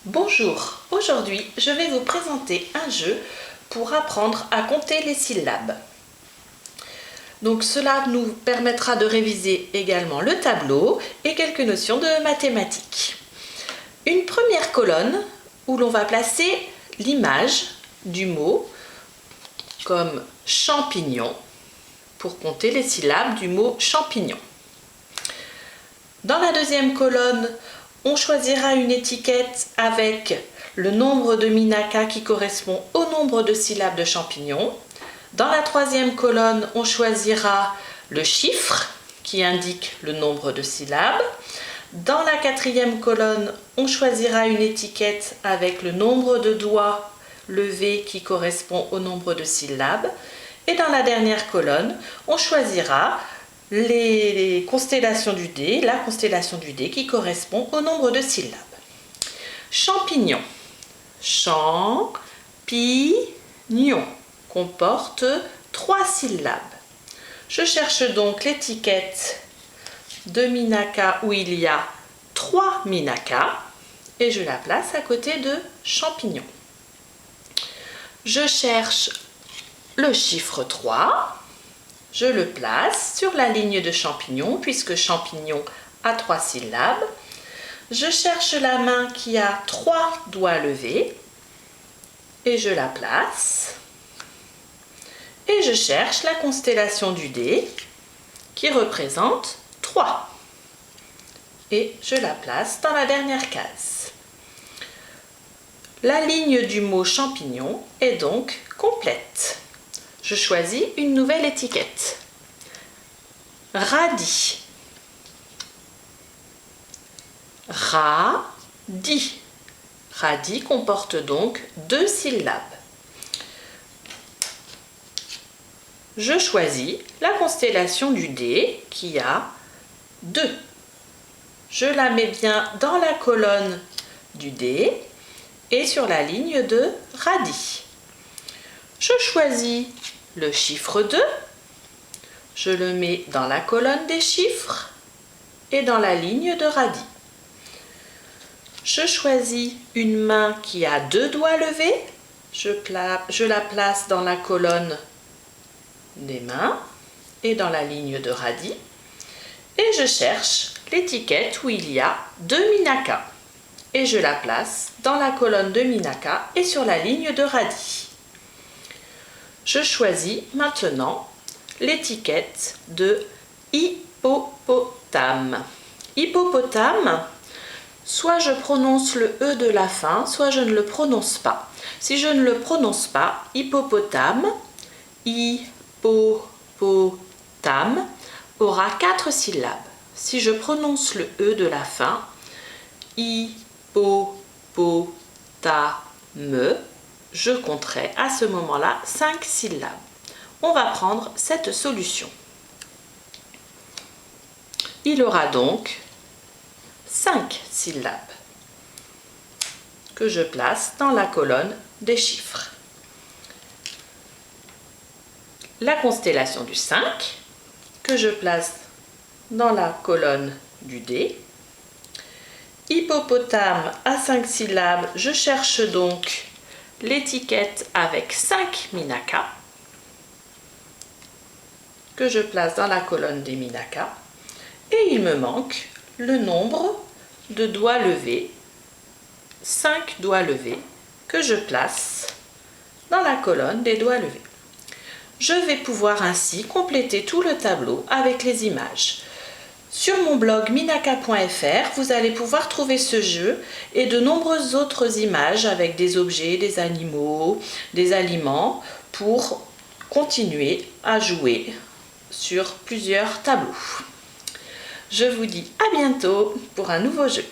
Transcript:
Bonjour, aujourd'hui je vais vous présenter un jeu pour apprendre à compter les syllabes. Donc cela nous permettra de réviser également le tableau et quelques notions de mathématiques. Une première colonne où l'on va placer l'image du mot comme champignon pour compter les syllabes du mot champignon. Dans la deuxième colonne, on choisira une étiquette avec le nombre de minaka qui correspond au nombre de syllabes de champignon. Dans la troisième colonne, on choisira le chiffre qui indique le nombre de syllabes. Dans la quatrième colonne, on choisira une étiquette avec le nombre de doigts levés qui correspond au nombre de syllabes. Et dans la dernière colonne, on choisira les constellations du dé, la constellation du dé qui correspond au nombre de syllabes. Champignon. Champignon comporte 3 syllabes. Je cherche donc l'étiquette de minaka où il y a 3 minaka et je la place à côté de champignon. Je cherche le chiffre 3. Je le place sur la ligne de champignon puisque champignon a 3 syllabes. Je cherche la main qui a 3 doigts levés et je la place. Et je cherche la constellation du dé qui représente 3. Et je la place dans la dernière case. La ligne du mot champignon est donc complète. Je choisis une nouvelle étiquette. Radis. Radis. Radis comporte donc 2 syllabes. Je choisis la constellation du dé qui a 2. Je la mets bien dans la colonne du dé et sur la ligne de radis. Je choisis le chiffre 2, je le mets dans la colonne des chiffres et dans la ligne de radis. Je choisis une main qui a 2 doigts levés, je la place dans la colonne des mains et dans la ligne de radis. Et je cherche l'étiquette où il y a 2 minaka et je la place dans la colonne de minaka et sur la ligne de radis. Je choisis maintenant l'étiquette de hippopotame. Hippopotame, soit je prononce le E de la fin, soit je ne le prononce pas. Si je ne le prononce pas, hippopotame, hippopotame aura 4 syllabes. Si je prononce le E de la fin, hippopotame, je compterai à ce moment-là 5 syllabes. On va prendre cette solution. Il aura donc 5 syllabes que je place dans la colonne des chiffres. La constellation du 5 que je place dans la colonne du dé. Hippopotame à 5 syllabes, je cherche donc l'étiquette avec 5 minaka que je place dans la colonne des minaka et il me manque le nombre de doigts levés, 5 doigts levés que je place dans la colonne des doigts levés. Je vais pouvoir ainsi compléter tout le tableau avec les images. Sur mon blog minaka.fr, vous allez pouvoir trouver ce jeu et de nombreuses autres images avec des objets, des animaux, des aliments pour continuer à jouer sur plusieurs tableaux. Je vous dis à bientôt pour un nouveau jeu.